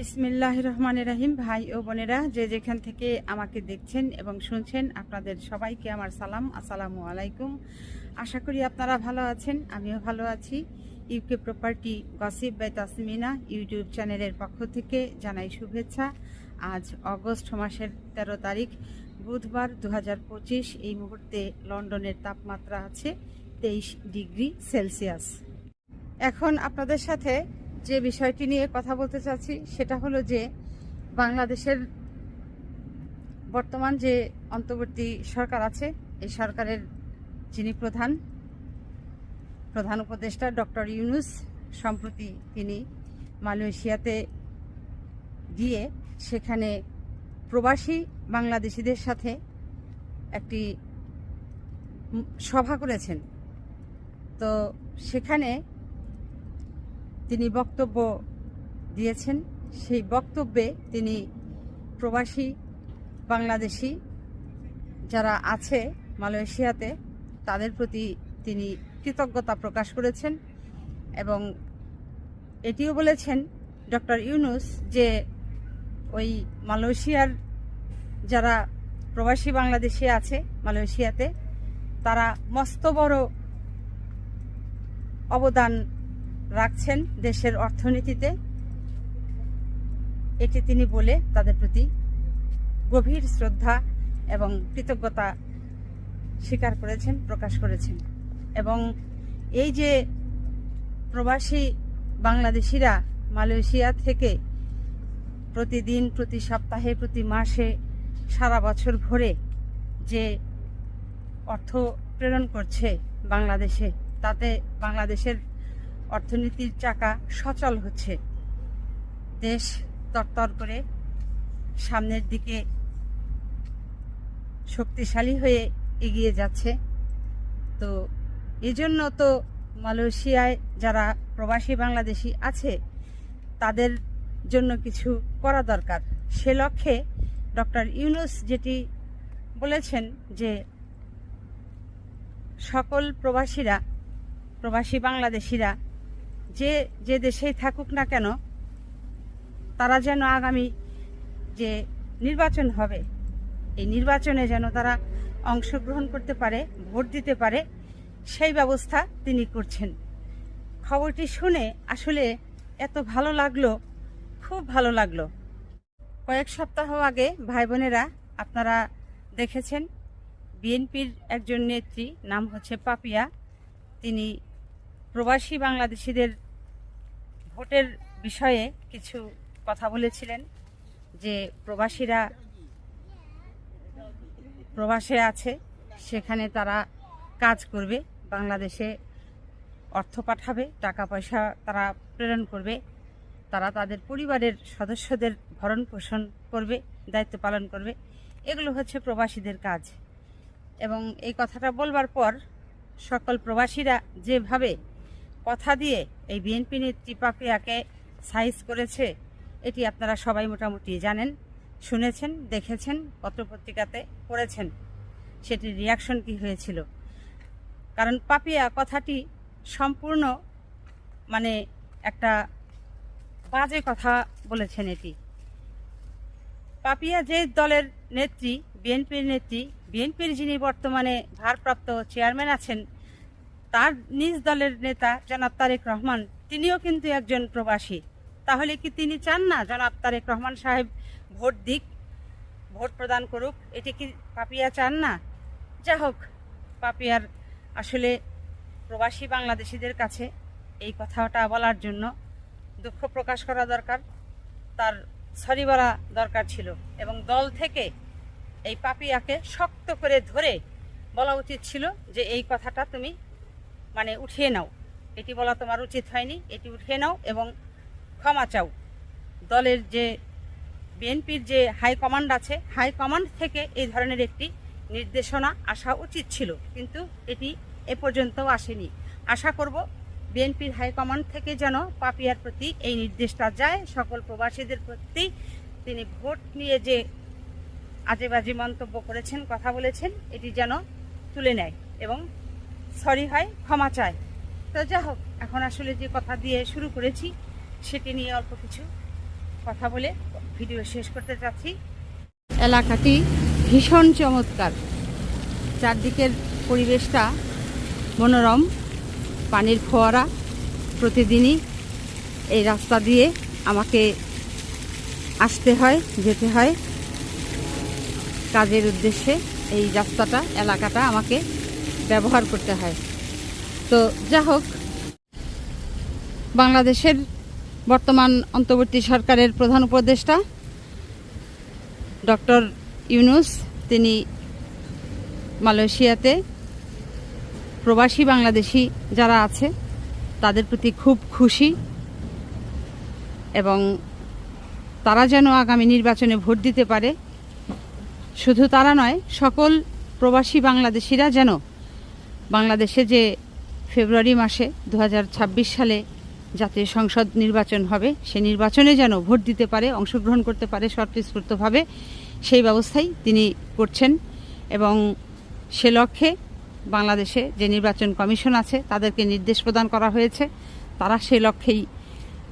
বিসমিল্লাহির রহমানির রহিম। ভাই ও বোনেরা, যে যেখান থেকে আমাকে দেখছেন এবং শুনছেন, আপনাদের সবাইকে আমার সালাম, আসসালামু আলাইকুম। আশা করি আপনারা ভালো আছেন, আমিও ভালো আছি। UK property gossip by Tasmina YouTube চ্যানেলের পক্ষ থেকে জানাই শুভেচ্ছা। আজ অগস্ট মাসের 13 তারিখ বুধবার 2025। এই মুহূর্তে লন্ডনের তাপমাত্রা আছে 23 ডিগ্রি সেলসিয়াস। এখন আপনাদের সাথে যে বিষয়টি নিয়ে কথা বলতে চাচ্ছি সেটা হলো যে বাংলাদেশের বর্তমান যে অন্তর্বর্তী সরকার আছে, এই সরকারের যিনি প্রধান উপদেষ্টা ডক্টর ইউনূস, সম্প্রতি তিনি মালয়েশিয়াতে গিয়ে সেখানে প্রবাসী বাংলাদেশিদের সাথে একটি সভা করেছেন। তো সেখানে তিনি বক্তব্য দিয়েছেন। সেই বক্তব্যে তিনি প্রবাসী বাংলাদেশি যারা আছে মালয়েশিয়াতে তাদের প্রতি তিনি কৃতজ্ঞতা প্রকাশ করেছেন এবং এটিও বলেছেন ডক্টর ইউনূস যে ওই মালয়েশিয়ার যারা প্রবাসী বাংলাদেশি আছে মালয়েশিয়াতে, তারা মস্ত বড় অবদান রাখছেন দেশের অর্থনীতিতে। এটি তিনি বলে তাদের প্রতি গভীর শ্রদ্ধা এবং কৃতজ্ঞতা স্বীকার করেছেন, প্রকাশ করেছেন। এবং এই যে প্রবাসী বাংলাদেশিরা মালয়েশিয়া থেকে প্রতিদিন, প্রতি সপ্তাহে, প্রতি মাসে, সারা বছর ভরে যে অর্থ প্রেরণ করছে বাংলাদেশে, তাতে বাংলাদেশের অর্থনীতির চাকা সচল হচ্ছে, দেশ তরতর করে সামনের দিকে শক্তিশালী হয়ে এগিয়ে যাচ্ছে। তো এই জন্য তো মালয়েশিয়ায় যারা প্রবাসী বাংলাদেশি আছে তাদের জন্য কিছু করা দরকার। সে লক্ষ্যে ডক্টর ইউনূস যেটি বলেছেন যে সকল প্রবাসী বাংলাদেশিরা যে যে দেশেই থাকুক না কেন, তারা যেন আগামী যে নির্বাচন হবে এই নির্বাচনে যেন তারা অংশগ্রহণ করতে পারে, ভোট দিতে পারে, সেই ব্যবস্থা তিনি করছেন। খবরটি শুনে আসলে এত ভালো লাগলো, খুব ভালো লাগলো। কয়েক সপ্তাহ আগে ভাই বোনেরা আপনারা দেখেছেন বিএনপির একজন নেত্রী, নাম হচ্ছে পাপিয়া, তিনি প্রবাসী বাংলাদেশিদের ভোটের বিষয়ে কিছু কথা বলেছিলেন যে প্রবাসীরা প্রবাসে আছে, সেখানে তারা কাজ করবে, বাংলাদেশে অর্থ পাঠাবে, টাকা পয়সা তারা প্রেরণ করবে, তারা তাদের পরিবারের সদস্যদের ভরণ পোষণ করবে, দায়িত্ব পালন করবে। এগুলো হচ্ছে প্রবাসীদের কাজ। এবং এই কথাটা বলবার পর সকল প্রবাসীরা যেভাবে কথা দিয়ে এই বিএনপি নেত্রী পাপিয়াকে সাইজ করেছে, এটি আপনারা সবাই মোটামুটি জানেন, শুনেছেন, দেখেছেন, পত্রপত্রিকাতে পড়েছেন সেটির রিয়াকশন কি হয়েছিল। কারণ পাপিয়া কথাটি সম্পূর্ণ মানে একটা বাজে কথা বলেছেন। এটি পাপিয়া যে দলের নেত্রী, বিএনপির নেত্রী, বিএনপির যিনি বর্তমানে ভারপ্রাপ্ত চেয়ারম্যান আছেন, তার নিজ দলের নেতা জনাব তারেক রহমান, তিনিও কিন্তু একজন প্রবাসী। তাহলে কি তিনি চান না জনাব তারেক রহমান সাহেব ভোট দিক, ভোট প্রদান করুক? এটি কি পাপিয়া চান না? যা হোক, পাপিয়ার আসলে প্রবাসী বাংলাদেশিদের কাছে এই কথাটা বলার জন্য দুঃখ প্রকাশ করা দরকার, তার সরি বলা দরকার ছিল। এবং দল থেকে এই পাপিয়াকে শক্ত করে ধরে বলা উচিত ছিল যে এই কথাটা তুমি মানে উঠিয়ে নাও, এটি বলা তোমার উচিত হয়নি, এটি উঠিয়ে নাও এবং ক্ষমা চাও। দলের যে বিএনপির যে হাইকমান্ড আছে, হাইকমান্ড থেকে এই ধরনের একটি নির্দেশনা আসা উচিত ছিল, কিন্তু এটি এ পর্যন্তও আসেনি। আশা করব বিএনপির হাইকমান্ড থেকে যেন পাপিয়ার প্রতি এই নির্দেশটা যায়, সকল প্রবাসীদের প্রতি তিনি ভোট নিয়ে যে আজে বাজে মন্তব্য করেছেন, কথা বলেছেন, এটি যেন তুলে নেয় এবং সরি হয়, ক্ষমা চায়। তো যা হোক, এখন আসলে যে কথা দিয়ে শুরু করেছি সেটি নিয়ে অল্প কিছু কথা বলে ভিডিও শেষ করতে চাচ্ছি। এলাকাটি ভীষণ চমৎকার, চারদিকের পরিবেশটা মনোরম, পানির ফোয়ারা। প্রতিদিনই এই রাস্তা দিয়ে আমাকে আসতে হয়, যেতে হয় কাজের উদ্দেশ্যে। এই রাস্তাটা, এলাকাটা আমাকে ব্যবহার করতে হয়। তো যা হোক, বাংলাদেশের বর্তমান অন্তর্বর্তী সরকারের প্রধান উপদেষ্টা ডক্টর ইউনূস, তিনি মালয়েশিয়াতে প্রবাসী বাংলাদেশি যারা আছে তাদের প্রতি খুব খুশি, এবং তারা যেন আগামী নির্বাচনে ভোট দিতে পারে। শুধু তারা নয়, সকল প্রবাসী বাংলাদেশিরা যেন বাংলাদেশে যে ফেব্রুয়ারি মাসে 2026 সালে জাতীয় সংসদ নির্বাচন হবে, সেই নির্বাচনে যেন ভোট দিতে পারে, অংশগ্রহণ করতে পারে স্বতঃস্ফূর্তভাবে, সেই ব্যবস্থাই তিনি করছেন। এবং সে লক্ষ্যে বাংলাদেশে যে নির্বাচন কমিশন আছে তাদেরকে নির্দেশ প্রদান করা হয়েছে, তারা সেই লক্ষ্যেই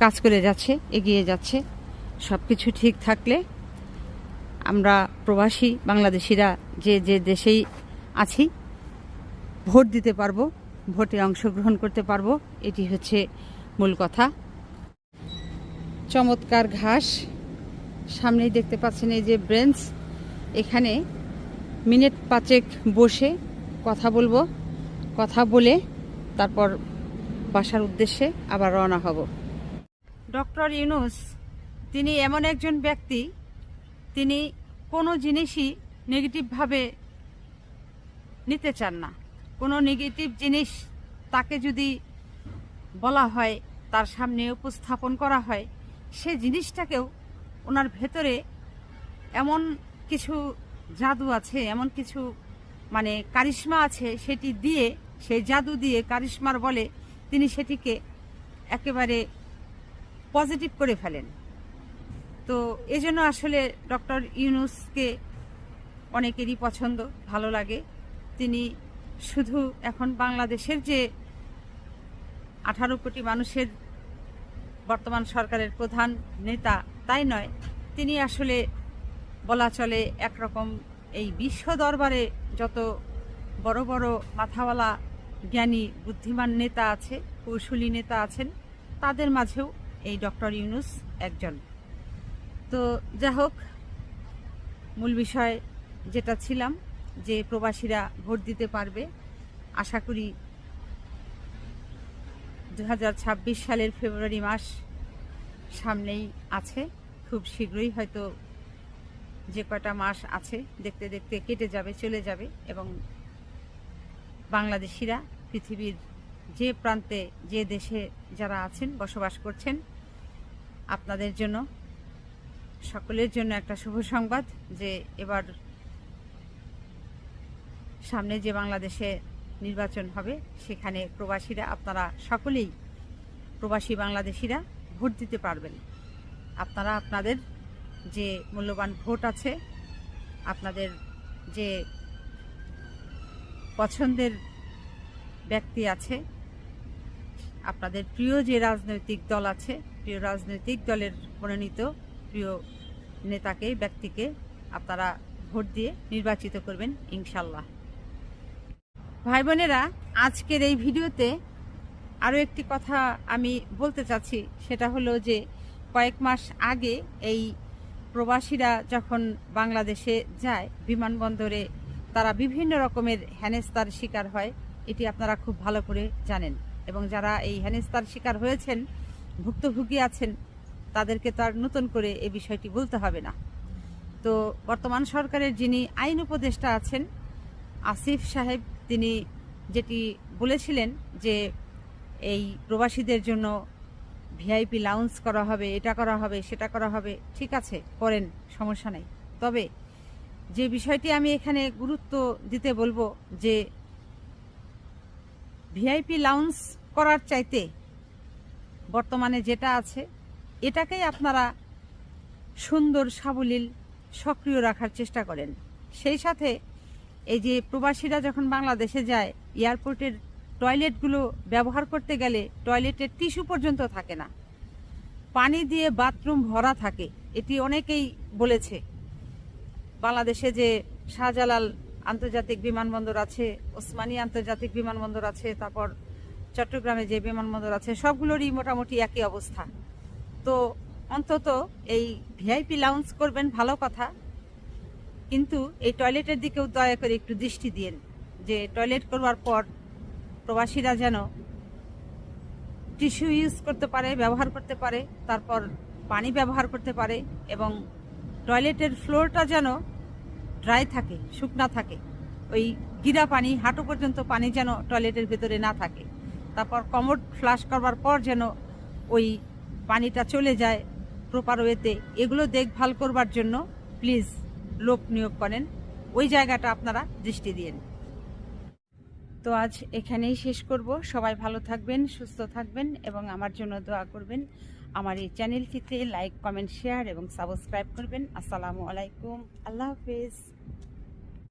কাজ করে যাচ্ছে, এগিয়ে যাচ্ছে। সব কিছু ঠিক থাকলে আমরা প্রবাসী বাংলাদেশিরা যে যে দেশেই আছি ভোট দিতে পারবো, ভোটে অংশগ্রহণ করতে পারবো, এটি হচ্ছে মূল কথা। চমৎকার ঘাস, সামনেই দেখতে পাচ্ছেন এই যে ব্রেঞ্চ, এখানে মিনিট 5 বসে কথা বলবো, কথা বলে তারপর বাসার উদ্দেশ্যে আবার রওনা হব। ডক্টর ইউনূস তিনি এমন একজন ব্যক্তি, তিনি কোনো জিনিসই নেগেটিভভাবে নিতে চান না। কোনো নেগেটিভ জিনিস তাকে যদি বলা হয়, তার সামনে উপস্থাপন করা হয়, সে জিনিসটাকেও ওনার ভেতরে এমন কিছু জাদু আছে, এমন কিছু মানে কারিশমা আছে, সেটি দিয়ে, সেই জাদু দিয়ে, কারিশমার বলে তিনি সেটিকে একেবারে পজিটিভ করে ফেলেন। তো এজন্য আসলে ডক্টর ইউনূসকে অনেকেরই পছন্দ, ভালো লাগে। তিনি শুধু এখন বাংলাদেশের যে 18 কোটি মানুষের বর্তমান সরকারের প্রধান নেতা তাই নয়, তিনি আসলে বলা চলে একরকম এই বিশ্ব দরবারে যত বড় বড় মাথাওয়ালা জ্ঞানী বুদ্ধিমান নেতা আছে, কৌশলী নেতা আছেন, তাদের মাঝেও এই ডক্টর ইউনূস একজন। তো যা হোক, মূল বিষয় যেটা ছিলাম যে প্রবাসীরা ভোট দিতে পারবে, আশা করি 2026 সালের ফেব্রুয়ারি মাস সামনেই আছে, খুব শীঘ্রই হয়তো যে কয়টা মাস আছে দেখতে দেখতে কেটে যাবে, চলে যাবে। এবং বাংলাদেশিরা পৃথিবীর যে প্রান্তে, যে দেশে যারা আছেন, বসবাস করছেন, আপনাদের জন্য, সকলের জন্য একটা শুভ সংবাদ যে এবার সামনে যে বাংলাদেশে নির্বাচন হবে সেখানে প্রবাসীরা, আপনারা সকলেই প্রবাসী বাংলাদেশিরা ভোট দিতে পারবেন। আপনারা আপনাদের যে মূল্যবান ভোট আছে, আপনাদের যে পছন্দের ব্যক্তি আছে, আপনাদের প্রিয় যে রাজনৈতিক দল আছে, প্রিয় রাজনৈতিক দলের মনোনীত প্রিয় নেতাকে, ব্যক্তিকে আপনারা ভোট দিয়ে নির্বাচিত করবেন ইনশাল্লাহ। ভাই বোনেরা, আজকের এই ভিডিওতে আরও একটি কথা আমি বলতে চাচ্ছি, সেটা হলো যে কয়েক মাস আগে এই প্রবাসীরা যখন বাংলাদেশে যায়, বিমানবন্দরে তারা বিভিন্ন রকমের হেনস্থার শিকার হয়, এটি আপনারা খুব ভালো করে জানেন। এবং যারা এই হেনস্থার শিকার হয়েছেন, ভুক্তভোগী আছেন, তাদেরকে তো আর নতুন করে এই বিষয়টি বলতে হবে না। তো বর্তমান সরকারের যিনি আইন উপদেষ্টা আছেন, আসিফ সাহেব, তিনি যেটি বলেছিলেন যে এই প্রবাসীদের জন্য ভিআইপি লাউঞ্জ করা হবে, এটা করা হবে, সেটা করা হবে, ঠিক আছে, করেন, সমস্যা নাই। তবে যে বিষয়টি আমি এখানে গুরুত্ব দিতে বলবো, যে ভিআইপি লাউঞ্জ করার চাইতে বর্তমানে যেটা আছে এটাকেই আপনারা সুন্দর, সাবলীল, সক্রিয় রাখার চেষ্টা করেন। সেই সাথে এই যে প্রবাসীরা যখন বাংলাদেশে যায়, এয়ারপোর্টের টয়লেটগুলো ব্যবহার করতে গেলে টয়লেটের টিস্যু পর্যন্ত থাকে না। পানি দিয়ে বাথরুম ভরা থাকে, এটি অনেকেই বলেছে। বাংলাদেশে যে শাহজালাল আন্তর্জাতিক বিমানবন্দর আছে, ওসমানী আন্তর্জাতিক বিমানবন্দর আছে, তারপর চট্টগ্রামে যে বিমানবন্দর আছে, সবগুলোরই মোটামুটি একই অবস্থা। তো অন্তত এই ভিআইপি লাউঞ্জ করবেন ভালো কথা, কিন্তু এই টয়লেটের দিকেও দয়া করে একটু দৃষ্টি দিন, যে টয়লেট করবার পর প্রবাসীরা যেন টিস্যু ইউজ করতে পারে, ব্যবহার করতে পারে, তারপর পানি ব্যবহার করতে পারে, এবং টয়লেটের ফ্লোরটা যেন ড্রাই থাকে, শুকনা থাকে। ওই গিরা পানি, হাঁটু পর্যন্ত পানি যেন টয়লেটের ভেতরে না থাকে। তারপর কমোড ফ্লাশ করবার পর যেন ওই পানিটা চলে যায় প্রপার ওয়েতে। এগুলো দেখভাল করবার জন্য প্লিজ লোক নিয়োগ করেন, ওই জায়গাটা আপনারা দৃষ্টি দিন। তো আজ এখানেই শেষ করব। সবাই ভালো থাকবেন, সুস্থ থাকবেন এবং আমার জন্য দোয়া করবেন। আমার এই চ্যানেলটিতে লাইক, কমেন্ট, শেয়ার এবং সাবস্ক্রাইব করবেন। আসসালামু আলাইকুম, আল্লাহ হাফেজ।